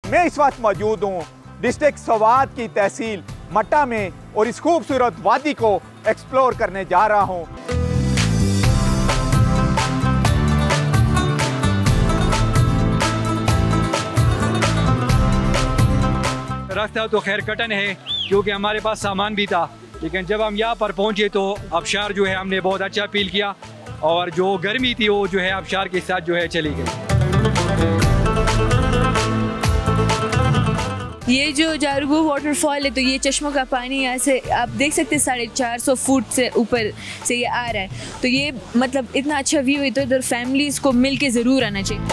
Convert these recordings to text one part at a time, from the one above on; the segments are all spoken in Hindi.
मैं इस वक्त मौजूद हूँ डिस्ट्रिक्ट स्वात की तहसील मट्टा में और इस खूबसूरत वादी को एक्सप्लोर करने जा रहा हूँ। रास्ता तो खैर कटन है क्योंकि हमारे पास सामान भी था, लेकिन जब हम यहाँ पर पहुँचे तो आबशार जो है हमने बहुत अच्छा फील किया और जो गर्मी थी वो जो है आबशार के साथ जो है चली गई। ये जो जारगो वाटरफॉल है तो ये चश्मों का पानी यहाँ से आप देख सकते हैं 450 फुट से ऊपर से ये आ रहा है। तो ये मतलब इतना अच्छा व्यू है, तो इधर फैमिलीज़ को मिल के ज़रूर आना चाहिए।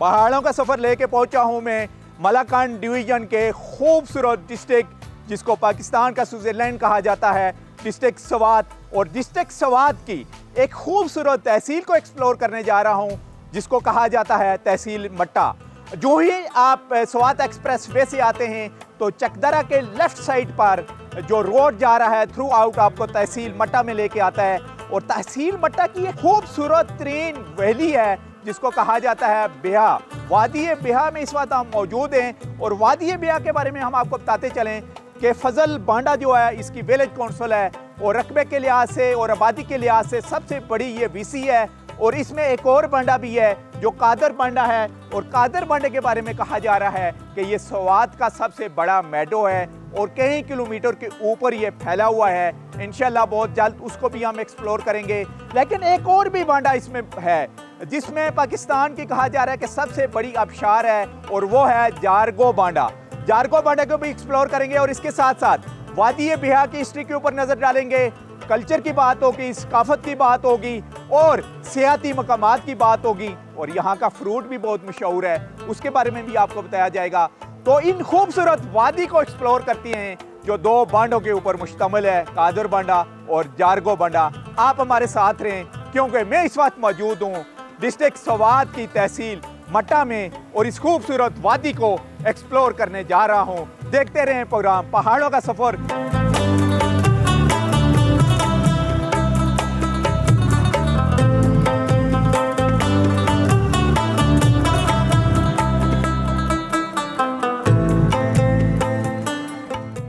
पहाड़ों का सफ़र लेके पहुंचा हूं मैं मलाकंड डिवीज़न के खूबसूरत डिस्ट्रिक्ट जिसको पाकिस्तान का स्विट्ज़रलैंड कहा जाता है, डिस्ट्रिक्ट स्वात। और डिस्ट्रिक्ट स्वात की एक खूबसूरत तहसील को एक्सप्लोर करने जा रहा हूं जिसको कहा जाता है तहसील मट्टा। जो ही आप स्वात एक्सप्रेस वे से आते हैं तो चकदरा के लेफ़्ट साइड पर जो रोड जा रहा है थ्रू आउट आपको तहसील मट्टा में लेके आता है। और तहसील मट्टा की एक खूबसूरत तरीन वैली है जिसको कहा जाता है बिहा। वादी बिहा में इस वक्त हम मौजूद हैं और वादी बिहा के बारे में हम आपको बताते चलें कि फजल बांडा जो है इसकी विलेज काउंसिल है और रकबे के लिहाज से और आबादी के लिहाज से सबसे बड़ी ये वीसी है। और इसमें एक और बांडा भी है जो कादर बांडा है और कादर बांडे के बारे में कहा जा रहा है कि ये स्वात का सबसे बड़ा मेडो है और कई किलोमीटर के ऊपर ये फैला हुआ है। इंशाल्लाह बहुत जल्द उसको भी हम एक्सप्लोर करेंगे। लेकिन एक और भी बांडा इसमें है जिसमें पाकिस्तान की कहा जा रहा है कि सबसे बड़ी आबशार है और वो है जारगो बांडा। जारगो बांडा को भी एक्सप्लोर करेंगे और इसके साथ साथ वादी बिहा की हिस्ट्री के ऊपर नज़र डालेंगे, कल्चर की बात होगी, सकाफत की बात होगी और सियाती मकामात की बात होगी। और यहाँ का फ्रूट भी बहुत मशहूर है, उसके बारे में भी आपको बताया जाएगा। तो इन खूबसूरत वादी को एक्सप्लोर करती हैं जो दो बांडों के ऊपर मुश्तमिल है, कादर बांडा और जारगो बांडा। आप हमारे साथ रहें क्योंकि मैं इस वक्त मौजूद हूँ डिस्ट्रिक्ट स्वात की तहसील मट्टा में और इस खूबसूरत वादी को एक्सप्लोर करने जा रहा हूँ। देखते रहें प्रोग्राम पहाड़ों का सफ़र।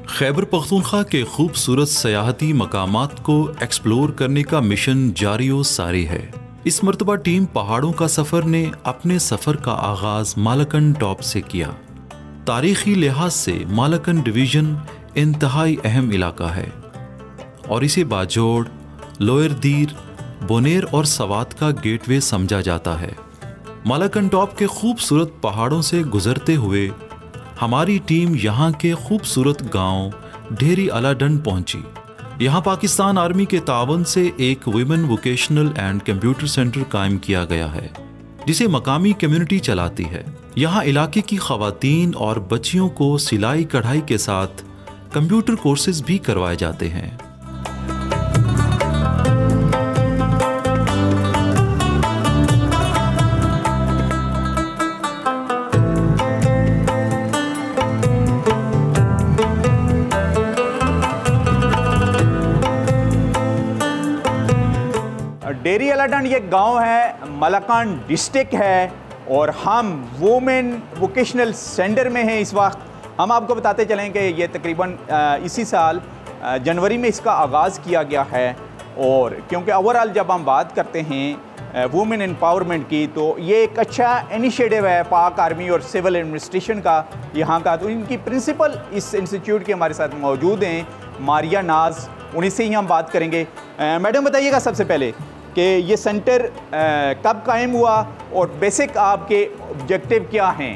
खैबर पख्तूनख्वा के खूबसूरत सयाहती मकामात को एक्सप्लोर करने का मिशन जारी व सारी है। इस मरतबा टीम पहाड़ों का सफ़र ने अपने सफ़र का आगाज़ मालाकंड टॉप से किया। तारीख़ी लिहाज से मालाकंड डिवीज़न इंतहाई अहम इलाका है और इसे बाजोड़, लोअर दीर, बोनेर और सवात का गेटवे समझा जाता है। मालाकंड टॉप के खूबसूरत पहाड़ों से गुजरते हुए हमारी टीम यहाँ के खूबसूरत गांव ढेरी अलाडंड पहुंची। यहाँ पाकिस्तान आर्मी के तावन से एक women vocational and computer centre कायम किया गया है जिसे मकामी कम्युनिटी चलाती है। यहाँ इलाके की ख़वातीन और बच्चियों को सिलाई कढ़ाई के साथ कंप्यूटर कोर्सेज भी करवाए जाते हैं। डेरी अलाडंड ये गांव है, मलाकंड डिस्ट्रिक्ट है और हम वुमेन वोकेशनल सेंटर में हैं इस वक्त। हम आपको बताते चलें कि ये तकरीबन इसी साल जनवरी में इसका आगाज़ किया गया है। और क्योंकि ओवरऑल जब हम बात करते हैं वुमेन एम्पावरमेंट की तो ये एक अच्छा इनिशिएटिव है पाक आर्मी और सिविल एडमिनिस्ट्रेशन का यहाँ का। तो इनकी प्रिंसिपल इस इंस्टीट्यूट के हमारे साथ मौजूद हैं, मारिया नाज, उन्हीं से ही हम बात करेंगे। मैडम बताइएगा सबसे पहले कि ये सेंटर कब कायम हुआ और बेसिक आपके ऑब्जेक्टिव क्या हैं?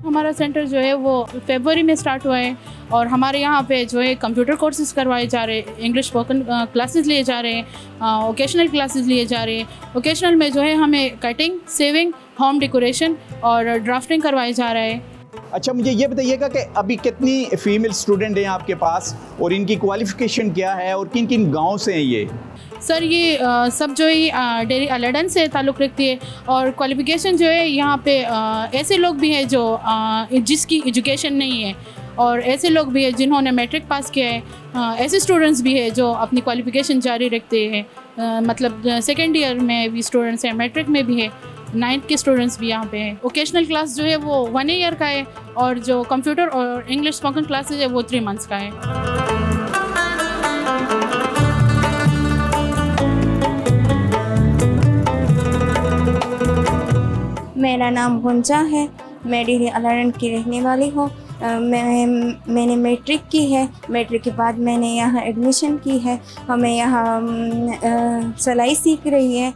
हमारा सेंटर जो है वो फरवरी में स्टार्ट हुआ है और हमारे यहाँ पे जो है कंप्यूटर कोर्सेज करवाए जा रहे हैं, इंग्लिश स्पोकन क्लासेस लिए जा रहे हैं, वोकेशनल क्लासेस लिए जा रहे हैं। वोकेशनल में जो है हमें कटिंग, सेविंग, होम डेकोरेशन और ड्राफ्टिंग करवाया जा रहा है। अच्छा, मुझे ये बताइएगा कि अभी कितनी फ़ीमेल स्टूडेंट हैं आपके पास और इनकी क्वालिफ़िकेशन क्या है और किन किन गाँव से हैं ये? सर ये सब जो है डेरी अलाडंड से ताल्लुक़ रखती है और क्वालिफ़िकेशन जो है यहाँ पे ऐसे लोग भी हैं जो जिसकी एजुकेशन नहीं है और ऐसे लोग भी हैं जिन्होंने मैट्रिक पास किया है। ऐसे स्टूडेंट्स भी हैं जो अपनी क्वालिफ़िकेशन जारी रखते हैं, मतलब सेकेंड ईयर में भी स्टूडेंट्स हैं, मैट्रिक में भी है, 9th के स्टूडेंट्स भी यहाँ पे हैं। वोकेशनल क्लास जो है वो 1 ईयर का है और जो कंप्यूटर और इंग्लिश स्पोकन क्लासेज है वो 3 मंथ्स का है। मेरा नाम गुंजा है, मैं डिहरी अलारन की रहने वाली हूँ। मैंने मैट्रिक की है। मैट्रिक के बाद मैंने यहाँ एडमिशन की है। हमें यहाँ सिलाई सीख रही है,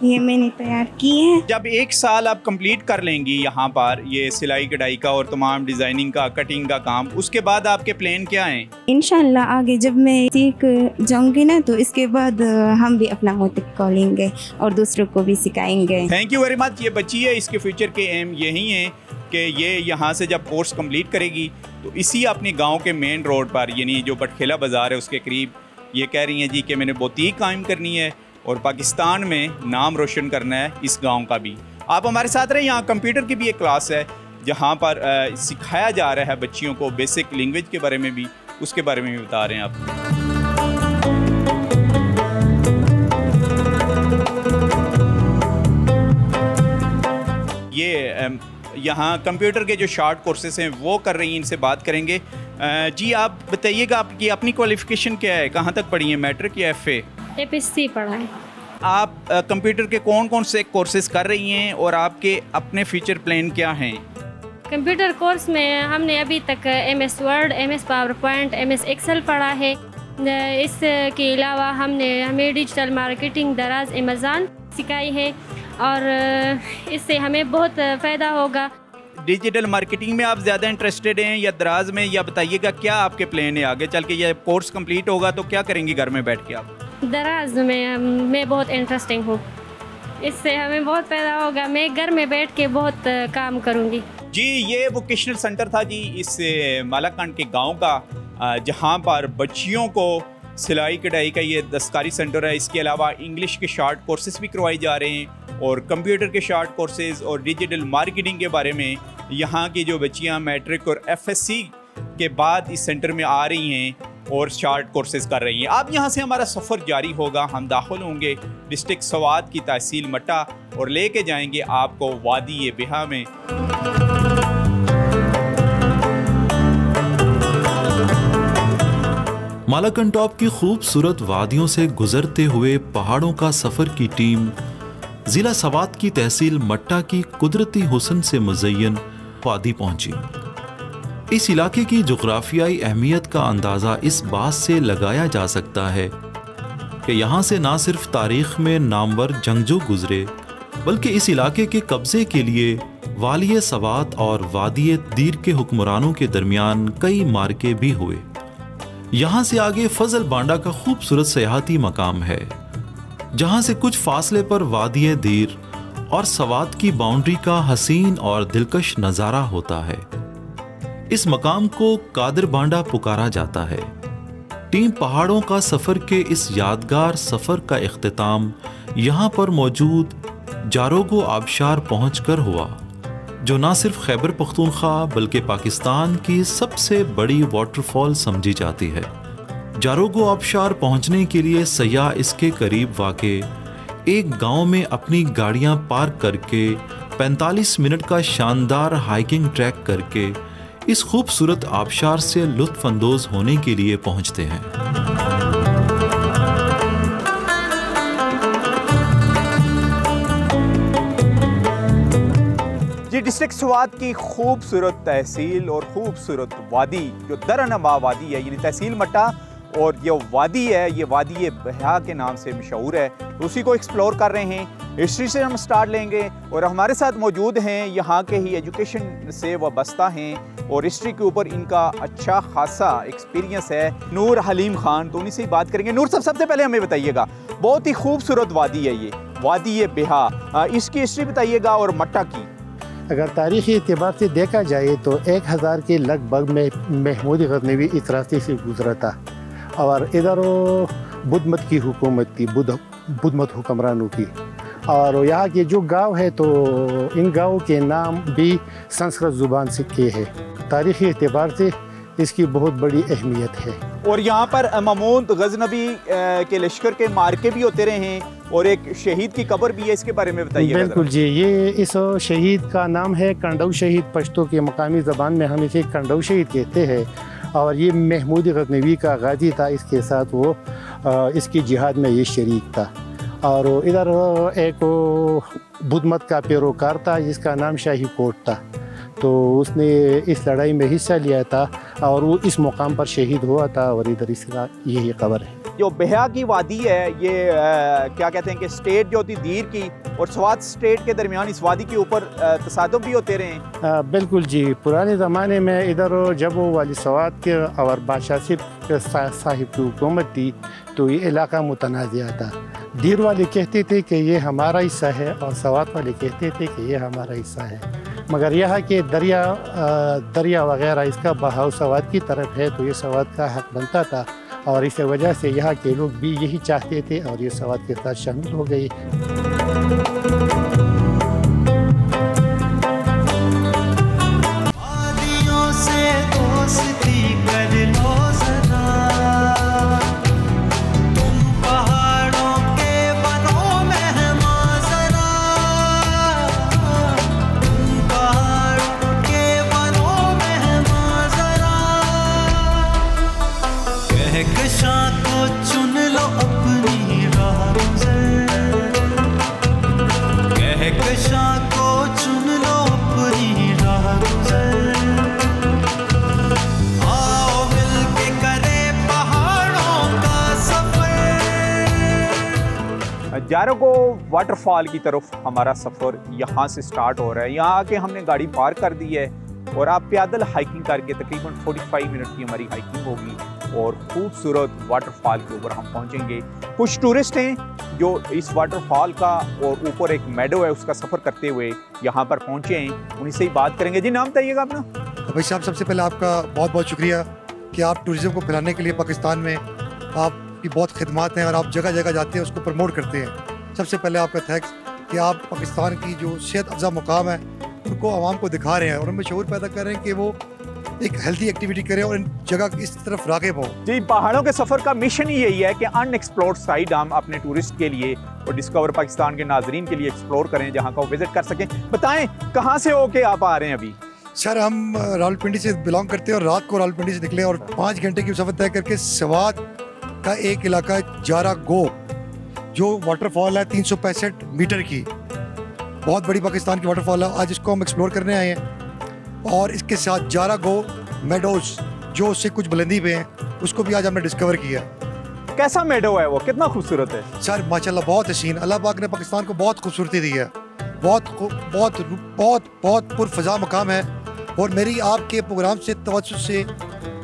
ये मैंने तैयार की है। जब 1 साल आप कंप्लीट कर लेंगी यहाँ पर ये सिलाई कढ़ाई का और तमाम डिज़ाइनिंग का, कटिंग का काम, उसके बाद आपके प्लान क्या हैं? इंशाल्लाह आगे जब मैं सीख जाऊंगी ना तो इसके बाद हम भी अपना मोटिव खोलेंगे और दूसरों को भी सिखाएंगे। Thank you very much. ये बच्ची है, इसके फ्यूचर के एम यही हैं कि ये यहाँ से जब कोर्स कंप्लीट करेगी तो इसी अपने गाँव के मेन रोड पर, यानी जो बटखेला बाज़ार है उसके करीब, ये कह रही हैं जी कि मैंने बुटीक कायम करनी है और पाकिस्तान में नाम रोशन करना है इस गांव का भी। आप हमारे साथ रहे। यहाँ कंप्यूटर की भी एक क्लास है जहाँ पर सिखाया जा रहा है बच्चियों को बेसिक लैंग्वेज के बारे में भी, उसके बारे में भी बता रहे हैं आप। ये यहाँ कंप्यूटर के जो शॉर्ट कोर्सेज हैं वो कर रही हैं, इनसे बात करेंगे। जी आप बताइएगा आपकी अपनी क्वालिफ़िकेशन क्या है, कहाँ तक पढ़ी है, मैट्रिक या FA? FSC पढ़ा है। आप कंप्यूटर के कौन कौन से कोर्सेज कर रही हैं और आपके अपने फ्यूचर प्लान क्या हैं? कंप्यूटर कोर्स में हमने अभी तक MS word, MS PowerPoint, MS Excel पढ़ा है। इसके अलावा हमें डिजिटल मार्केटिंग दराज अमेज़न सिखाई है और इससे हमें बहुत फ़ायदा होगा। डिजिटल मार्केटिंग में आप ज़्यादा इंटरेस्टेड हैं या दराज में, या बताइएगा क्या आपके प्लान है आगे चल के? ये कोर्स कंप्लीट होगा तो क्या करेंगी घर में बैठ के आप? दराज में मैं बहुत इंटरेस्टिंग हूँ, इससे हमें बहुत फ़ायदा होगा। मैं घर में बैठ के बहुत काम करूँगी। जी ये वोकेशनल सेंटर था जी इस मालाकांड के गांव का, जहां पर बच्चियों को सिलाई कढ़ाई का ये दस्तकारी सेंटर है। इसके अलावा इंग्लिश के शॉर्ट कोर्सेज भी करवाए जा रहे हैं और कंप्यूटर के शॉर्ट कोर्सेज और डिजिटल मार्केटिंग के बारे में यहाँ की जो बच्चियाँ मैट्रिक और FSC के बाद इस सेंटर में आ रही हैं और शॉर्ट कोर्सेज कर रही हैं। अब यहाँ से हमारा सफ़र जारी होगा। हम दाखिल होंगे डिस्ट्रिक्ट स्वात की तहसील मट्टा और लेके जाएंगे आपको वादी बिहा में। मालाकन टॉप की खूबसूरत वादियों से गुजरते हुए पहाड़ों का सफर की टीम जिला स्वात की तहसील मट्टा की कुदरती हुस्न से मुज़य्यन वादी पहुंची। इस इलाके की जुग्राफियाई अहमियत का अंदाज़ा इस बात से लगाया जा सकता है कि यहाँ से ना सिर्फ तारीख़ में नामवर जंगजू गुजरे, बल्कि इस इलाके के कब्ज़े के लिए वालिय स्वात और वादी दीर के हुक्मरानों के दरमियान कई मार्के भी हुए। यहाँ से आगे फजल बांडा का खूबसूरत सयाहती मकाम है, जहाँ से कुछ फासले पर वादी दीर और स्वात की बाउंड्री का हसीन और दिलकश नज़ारा होता है। इस मकाम को कादिर बांडा पुकारा जाता है। टीम पहाड़ों का सफ़र के इस यादगार सफ़र का इख्तिताम यहाँ पर मौजूद जारोगो आबशार पहुँचकर हुआ, जो ना सिर्फ खैबर पख्तूनख्वा बल्कि पाकिस्तान की सबसे बड़ी वाटरफॉल समझी जाती है। जारोगो आबशार पहुँचने के लिए सयाह इसके करीब वाक़े एक गांव में अपनी गाड़ियां पार्क करके 45 मिनट का शानदार हाइकिंग ट्रैक करके इस खूबसूरत आबशार से लुत्फ़ अंदोज़ होने के लिए पहुंचते हैं। जी डिस्ट्रिक्ट स्वात की खूबसूरत तहसील और खूबसूरत वादी जो दरनमा वादी है, यानी तहसील मट्टा और ये वादी है, ये वादी बिहा के नाम से मशहूर है, उसी को एक्सप्लोर कर रहे हैं। हिस्ट्री से हम स्टार्ट लेंगे और हमारे साथ मौजूद हैं यहाँ के ही एजुकेशन से वाबस्ता हैं और हिस्ट्री के ऊपर इनका अच्छा खासा एक्सपीरियंस है, नूर हलीम खान। तो उन्हीं से ही बात करेंगे। नूर साहब सबसे पहले हमें बताइएगा, बहुत ही खूबसूरत वादी है ये वादी बिहा, इसकी हिस्ट्री बताइएगा और मट्टा की। अगर तारीख़ी एतबार से देखा जाए तो 1000 के लगभग में महमूद गज़नवी इस रास्ते से गुजरा था और इधर बुद्ध मत की हुकूमत थी, बुद्ध मत हुक्मरानों की। और यहाँ के जो गांव है तो इन गाँव के नाम भी संस्कृत ज़ुबान से के हैं। तारीख़ी एतबार से इसकी बहुत बड़ी अहमियत है। और यहाँ पर महमूद गजनबी के लश्कर के मार्के भी होते रहे हैं और एक शहीद की कब्र भी है, इसके बारे में बताइए। बिल्कुल जी, ये इस शहीद का नाम है कंडऊ शहीद। पश्तो की मकामी ज़बान में हम इसे कंडऊ शहीद कहते हैं। और ये महमूद गजनवी का गाजी था, इसके साथ वो इसकी जिहाद में ये शरीक था। और इधर एक बुद्ध मत का पैरोकार था जिसका नाम शाही कोट था, तो उसने इस लड़ाई में हिस्सा लिया था और वो इस मुकाम पर शहीद हुआ था। और इधर इसका यही कब्र है। जो बेहा की वादी है ये क्या कहते हैं कि स्टेट जो होती दीर की और स्वात स्टेट के दरमियान इस वादी के ऊपर तसादुम भी होते रहे। बिल्कुल जी, पुराने ज़माने में इधर जब वो वाली स्वात के और बादशाह साहिब की हुकूमत थी तो ये इलाका मुतनाज़िया था। दीर वाले कहते थे कि ये हमारा हिस्सा है और स्वात वाले कहते थे कि ये हमारा हिस्सा है, मगर यहाँ के दरिया वगैरह इसका बहाव स्वात की तरफ है तो ये स्वात का हक बनता था। और इस वजह से यहाँ के लोग भी यही चाहते थे और ये स्वात के साथ शामिल हो गए। जारगो वाटरफॉल की तरफ हमारा सफ़र यहाँ से स्टार्ट हो रहा है। यहाँ आके हमने गाड़ी पार्क कर दी है और आप पैदल हाइकिंग करके तकरीबन 45 मिनट की हमारी हाइकिंग होगी और खूबसूरत वाटरफॉल के ऊपर हम पहुँचेंगे। कुछ टूरिस्ट हैं जो इस वाटरफॉल का और ऊपर एक मेडो है उसका सफ़र करते हुए यहाँ पर पहुँचे हैं, उन्हीं से ही बात करेंगे। जी नाम बताइएगा अपना। भाई साहब, सबसे पहले आपका बहुत बहुत शुक्रिया कि आप टूरिज़्म को फैलाने के लिए पाकिस्तान में आपकी बहुत खिदमत हैं और आप जगह जगह जाते हैं उसको प्रमोट करते हैं। सबसे पहले आपका थैंक्स कि आप पाकिस्तान की जो सेहत अफ़ज़ा मुकाम है उनको आवाम को दिखा रहे हैं और उनमें शऊर पैदा कर रहे हैं कि वो एक हेल्दी एक्टिविटी करें और इन जगह इस तरफ राग़िब हो। जी, पहाड़ों के सफ़र का मिशन ही यही है कि अनएक्सप्लोर्ड साइड हम अपने टूरिस्ट के लिए और डिस्कवर पाकिस्तान के नाजरीन के लिए एक्सप्लोर करें, जहाँ का वो विजिट कर सकें। बताएं कहाँ से होके आप आ रहे हैं अभी? सर, हम रावलपिंडी से बिलोंग करते हैं और रात को रावलपिंडी से निकले और 5 घंटे की सफ़र तय करके सवात का एक इलाका जारागो जो वाटरफॉल है 365 मीटर की, बहुत बड़ी पाकिस्तान की वाटरफॉल है, आज इसको हम एक्सप्लोर करने आए हैं। और इसके साथ जारागो मेडोज जो उससे कुछ बुलंदी पे हैं उसको भी आज हमने डिस्कवर किया। कैसा मेडो है वो, कितना खूबसूरत है? सर माशाल्लाह बहुत हसीन, अल्लाह पाक ने पाकिस्तान को बहुत खूबसूरती दी है, बहुत बहुत बहुत बहुत पुरफ़ज़ा मकाम है। और मेरी आपके प्रोग्राम से तवज्जो से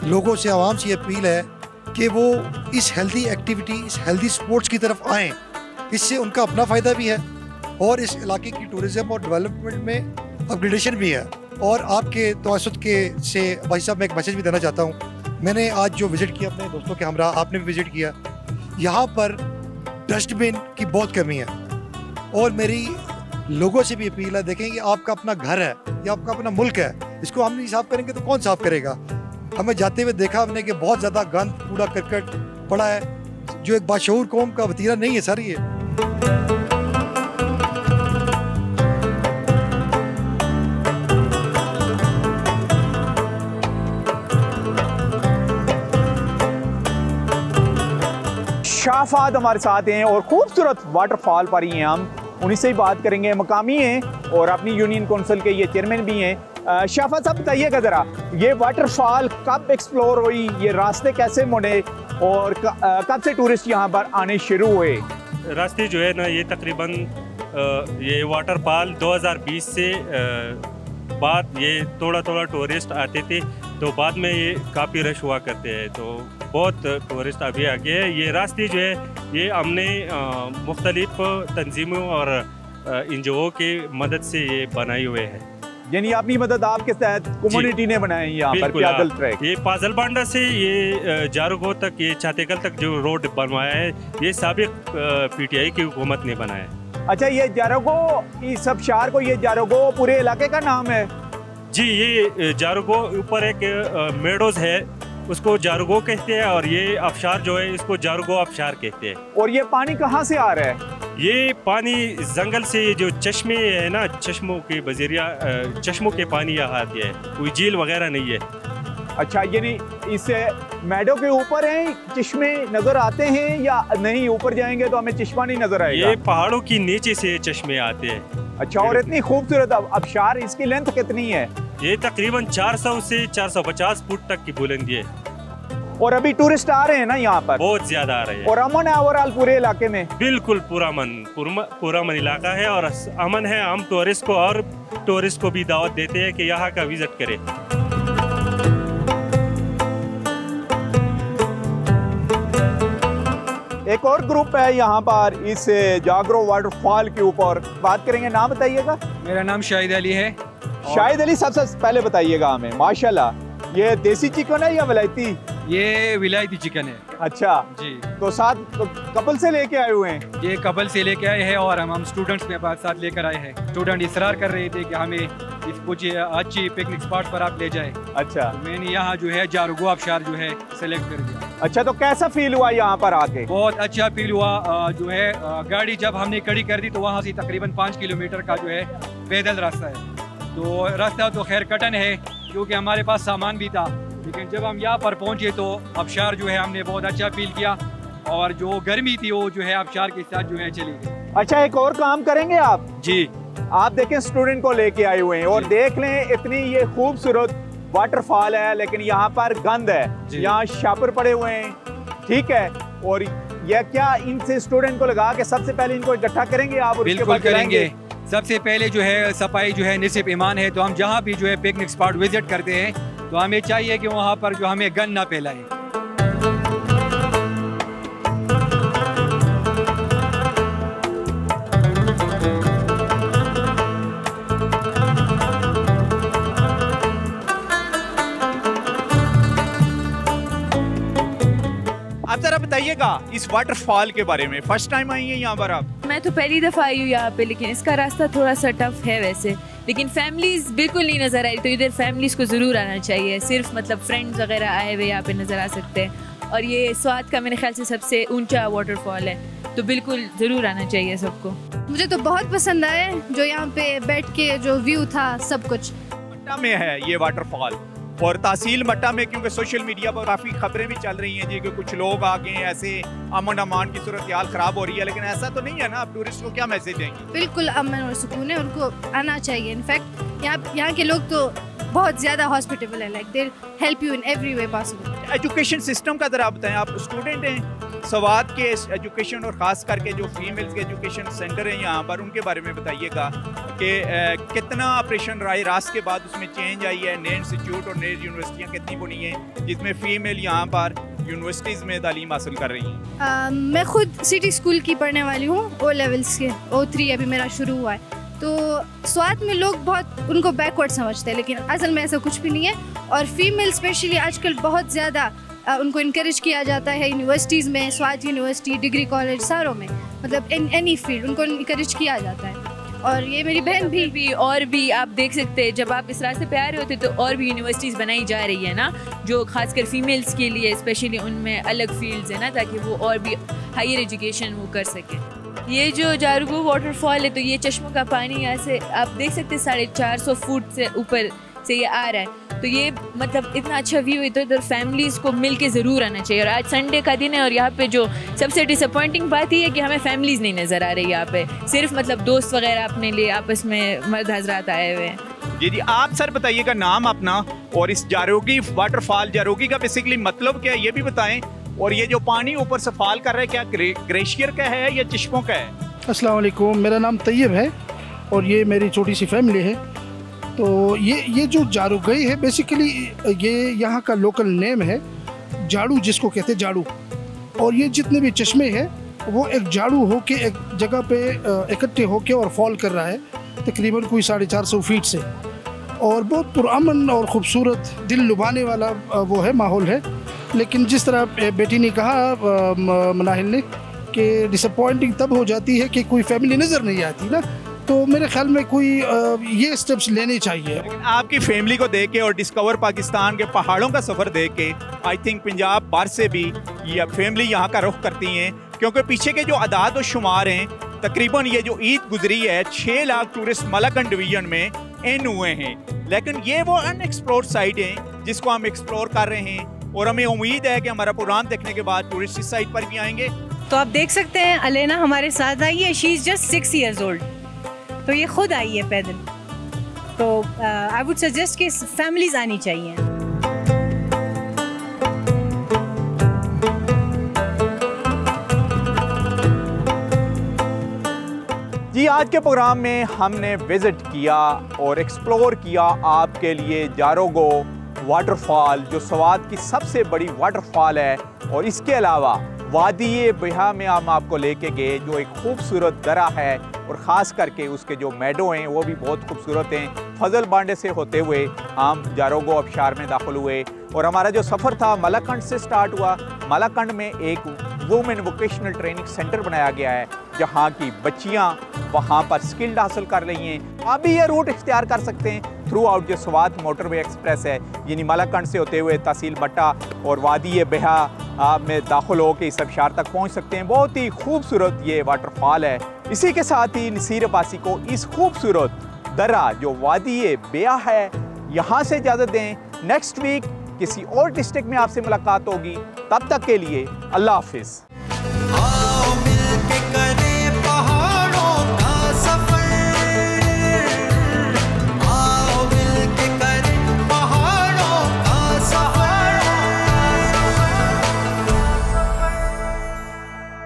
लोगों से आवाम से अपील है कि वो इस हेल्दी एक्टिविटी, इस हेल्दी स्पोर्ट्स की तरफ आएँ, इससे उनका अपना फ़ायदा भी है और इस इलाके की टूरिज़्म और डेवलपमेंट में अपग्रेडेशन भी है। और आपके तवज्जुह के से भाई साहब मैं एक मैसेज भी देना चाहता हूँ। मैंने आज जो विज़िट किया अपने दोस्तों के हमरा, आपने भी विज़िट किया, यहाँ पर डस्टबिन की बहुत कमी है और मेरी लोगों से भी अपील है, देखें कि आपका अपना घर है या आपका अपना मुल्क है, इसको हम नहीं साफ़ करेंगे तो कौन साफ़ करेगा। हमें जाते हुए देखा हमने कि बहुत ज़्यादा गंद कूड़ा करकट पड़ा है जो एक बाशऊर कौम का वतीरा नहीं है सर। ये शाफात हमारे साथ हैं और खूबसूरत वाटरफॉल पर ही हैं, हम उन्हीं से ही बात करेंगे। मकामी हैं और अपनी यूनियन काउंसिल के ये चेयरमैन भी हैं। शाफात साहब बताइएगा ज़रा, ये वाटरफॉल कब एक्सप्लोर हुई, ये रास्ते कैसे मुड़े और कब से टूरिस्ट यहाँ पर आने शुरू हुए? रास्ते जो है ना ये तकरीबन ये वाटरफॉल 2020 से बाद ये थोड़ा टूरिस्ट आते थे, तो बाद में ये काफ़ी रश हुआ करते हैं, तो बहुत टूरिस्ट अभी आ गए हैं। ये रास्ते जो है ये हमने मुख्तलिफ तंजीमों और NGO की मदद से ये बनाए हुए हैं। यानी अपनी मदद आपके तहत कम्युनिटी ने बनाए यहाँ पर पैदल ट्रैक। ये पाजलबांडा से ये जारुगो तक, ये छातेकल तक जो रोड बनवाया है ये साबिक PTI की हुकूमत ने बनाया है। अच्छा, ये जारुगो इस सब शहर को, ये जारुगो पूरे इलाके का नाम है? जी, ये जारुगो ऊपर एक मेडोज है, उसको जारुगो कहते हैं, और ये आबशार जो है इसको जारुगो आबशार कहते हैं। और ये पानी कहाँ से आ रहा है? ये पानी जंगल से, जो चश्मे है ना, चश्मों के बजरिया चश्मों के पानी यहाँ आती है, कोई झील वगैरह नहीं है। अच्छा, यानी इस मैडो के ऊपर हैं चश्मे नजर आते हैं या नहीं? ऊपर जाएंगे तो हमें चश्मा नहीं नजर आएगा। ये पहाड़ों की नीचे से चश्मे आते हैं। अच्छा, और इतनी खूबसूरत आबशार, इसकी लेंथ कितनी है? ये तकरीबन 400 से 450 फुट तक की बुलंदी है। और अभी टूरिस्ट आ रहे हैं ना यहाँ पर? बहुत ज्यादा आ रहे हैं। और अमन है ओवरऑल पूरे इलाके में? बिल्कुल पूरा अमन इलाका है, और अमन है। हम टूरिस्ट को और टूरिस्ट को भी दावत देते हैं कि यहाँ का विजिट करें। एक और ग्रुप है यहाँ पर इस जागरो वाटरफॉल के ऊपर, बात करेंगे। नाम बताइएगा। मेरा नाम शाहिद अली है। शाहिद अली, सबसे पहले बताइएगा हमें, माशाल्लाह ये देसी चिकन है या विलायती? ये विलायती चिकन है। अच्छा जी। तो साथ कपल से लेके आए हुए हैं? ये कपल से लेके आए हैं, और हम स्टूडेंट्स के पास साथ लेकर आए हैं। स्टूडेंट इसरार कर रहे थे कि हमें इस कुछ अच्छी पिकनिक स्पॉट पर आप ले जाए। अच्छा। तो मैंने यहाँ जो है जारुगो आबशार जो है सेलेक्ट कर दिया। अच्छा, तो कैसा फील हुआ यहाँ पर आके? बहुत अच्छा फील हुआ। जो है गाड़ी जब हमने खड़ी कर दी तो वहाँ से तकरीबन 5 किलोमीटर का जो है पैदल रास्ता है। तो रास्ता तो खैर कठिन है क्योंकि हमारे पास सामान भी था, लेकिन जब हम यहाँ पर पहुँचे तो आबशार जो है हमने बहुत अच्छा फील किया, और जो गर्मी थी वो जो है आबशार के साथ जो है चली गई। अच्छा, एक और काम करेंगे आप? जी। आप देखें स्टूडेंट को लेके आए हुए हैं, और देख लें इतनी ये खूबसूरत वाटरफॉल है, लेकिन यहाँ पर गंद है, यहाँ शापर पड़े हुए हैं, ठीक है। और यह क्या इनसे स्टूडेंट को लगा के सबसे पहले इनको इकट्ठा करेंगे आप? बिल्कुल करेंगे। सबसे पहले जो है सफाई जो है निसिफ ईमान है, तो हम जहाँ भी जो है पिकनिक स्पॉट विजिट करते हैं तो हमें चाहिए कि वहाँ पर जो हमें गंद ना फैलाए। आप जरा बताइएगा इस वाटरफॉल के बारे में। फर्स्ट टाइम आई हैं यहाँ पर आप? मैं तो पहली दफ़ा आई हूँ यहाँ पे, लेकिन इसका रास्ता थोड़ा सा टफ है वैसे, लेकिन फैमिलीज बिल्कुल नहीं नज़र आई, तो इधर फैमिलीज को ज़रूर आना चाहिए। सिर्फ मतलब फ्रेंड्स वगैरह आए हुए यहाँ पे नज़र आ सकते हैं। और ये स्वात का मेरे ख्याल से सबसे ऊंचा वाटरफॉल है, तो बिल्कुल ज़रूर आना चाहिए सबको। मुझे तो बहुत पसंद आया, जो यहाँ पे बैठ के जो व्यू था सब कुछ। मट्टा में है ये वाटरफॉल, और तहसील मट्टा में, क्योंकि सोशल मीडिया पर काफ़ी खबरें भी चल रही हैं जी कि कुछ लोग आ गए ऐसे, अमन अमान की सूरत हाल ख़राब हो रही है, लेकिन ऐसा तो नहीं है ना। आप टूरिस्ट को क्या मैसेज देंगे? बिल्कुल अमन और सुकून है, उनको आना चाहिए। इनफैक्ट यहाँ के लोग तो बहुत ज़्यादा हॉस्पिटेबल है, like they help you in every way possible. Education system का ज़रा बताएं, आप स्टूडेंट हैं, स्वात के एजुकेशन और ख़ास करके जो फीमेल्स के एजुकेशन सेंटर हैं यहाँ पर, उनके बारे में बताइएगा कि कितना ऑपरेशन रास के बाद उसमें चेंज आई है। नए इंस्टीट्यूट और नई यूनिवर्सिटियाँ कितनी बनी हैं जिसमें फ़ीमेल यहाँ पर यूनिवर्सिटीज़ में तालीम हासिल कर रही हैं? मैं खुद सिटी स्कूल की पढ़ने वाली हूँ, O लेवल्स के, O3 अभी मेरा शुरू हुआ है। तो स्वात में लोग बहुत उनको बैकवर्ड समझते हैं, लेकिन असल में ऐसा कुछ भी नहीं है। और फीमेल स्पेशली आजकल बहुत ज़्यादा उनको इनकरेज किया जाता है यूनिवर्सिटीज़ में, स्वात यूनिवर्सिटी, डिग्री कॉलेज, सारों में, मतलब इन एनी फील्ड उनको इनकरेज किया जाता है। और ये मेरी बहन भी और भी आप देख सकते हैं, जब आप इस रास्ते पे आ रहे होते तो और भी यूनिवर्सिटीज़ बनाई जा रही है ना, जो खासकर फीमेल्स के लिए स्पेशली उनमें अलग फील्ड्स है ना, ताकि वो और भी हायर एजुकेशन वो कर सकें। ये जो जारुगो वाटरफॉल है, तो ये चश्मों का पानी यहाँ से आप देख सकते हैं 450 फुट से ऊपर से ये आ रहा है, तो ये मतलब इतना अच्छा व्यू है, तो इधर फैमिलीज़ को मिल के ज़रूर आना चाहिए। और आज संडे का दिन है, और यहाँ पे जो सबसे डिसअपॉइंटिंग बात ये है कि हमें फैमिलीज़ नहीं नज़र आ रही यहाँ पे, सिर्फ मतलब दोस्त वगैरह अपने लिए आपस में मर्द हजरात आए हुए हैं। जी जी, आप सर बताइएगा नाम अपना, और इस जारोगी वाटरफॉल, जारोगी का बेसिकली मतलब क्या है ये भी बताएं। और ये जो पानी ऊपर से फॉल कर रहा है, क्या ग्लेशियर का है या चश्मों का है? अस्सलाम वालेकुम, मेरा नाम तैयब है और ये मेरी छोटी सी फैमिली है। तो ये जो जारुगई है बेसिकली ये यहाँ का लोकल नेम है, झाड़ू जिसको कहते हैं झाड़ू। और ये जितने भी चश्मे हैं वो एक झाड़ू हो के एक जगह पे इकट्ठे होके और फॉल कर रहा है, तकरीबन कोई 450 फीट से। और बहुत पुरअमन और ख़ूबसूरत दिल लुभाने वाला वो है, माहौल है। लेकिन जिस तरह बेटी ने कहा, मनाहिल ने, कि डिसअपॉइंटिंग तब हो जाती है कि कोई फैमिली नज़र नहीं आती ना, तो मेरे ख्याल में कोई ये स्टेप्स लेने चाहिए। लेकिन आपकी फैमिली को देख के और डिस्कवर पाकिस्तान के पहाड़ों का सफ़र देख के आई थिंक पंजाब बाहर से भी ये फैमिली यहाँ का रुख करती हैं, क्योंकि पीछे के जो आदाद और शुमार हैं, तकरीबन ये जो ईद गुजरी है 6 लाख टूरिस्ट मलाकंड डिवीजन में इन हुए हैं। लेकिन ये वो अनएक्सप्लोर्ड साइट हैं जिसको हम एक्सप्लोर कर रहे हैं और हमें उम्मीद है कि हमारा प्रोग्राम देखने के बाद टूरिस्ट इस साइट पर भी आएंगे। तो आप देख सकते हैं अलेना हमारे साथ आई है, she is just 6 years old, तो ये खुद आई है पैदल। तो आई वुड सजेस्ट कि फैमिलीज आनी चाहिए। जी, आज के प्रोग्राम में हमने विज़िट किया और एक्सप्लोर किया आपके लिए जारोगो वाटरफॉल, जो सवात की सबसे बड़ी वाटरफॉल है। और इसके अलावा वादी बिहा में हम आपको लेके गए, जो एक खूबसूरत दरा है और ख़ास करके उसके जो मेडो हैं वो भी बहुत खूबसूरत हैं। फजल बांडे से होते हुए हम जारोगो आबशार में दाखिल हुए और हमारा जो सफ़र था मलाकंड से स्टार्ट हुआ। मलाकंड में एक वुमेन वोकेशनल ट्रेनिंग सेंटर बनाया गया है, जहाँ की बच्चियाँ वहाँ पर स्किल्ड हासिल कर रही हैं। आप भी ये रूट इख्तियार कर सकते हैं थ्रू आउट जो स्वात मोटरवे एक्सप्रेस है, यानी मलाकंड से होते हुए तहसील बट्टा और वादी बिहा में दाखिल हो के इस आबशार तक पहुँच सकते हैं। बहुत ही खूबसूरत ये वाटरफॉल है। इसी के साथ ही नसीर अब्बासी को इस खूबसूरत दर्रा जो वादी बिहा है यहाँ से इजाज़त दें। नेक्स्ट वीक किसी और डिस्ट्रिक्ट में आपसे मुलाकात होगी, तब तक के लिए अल्लाह हाफिज़।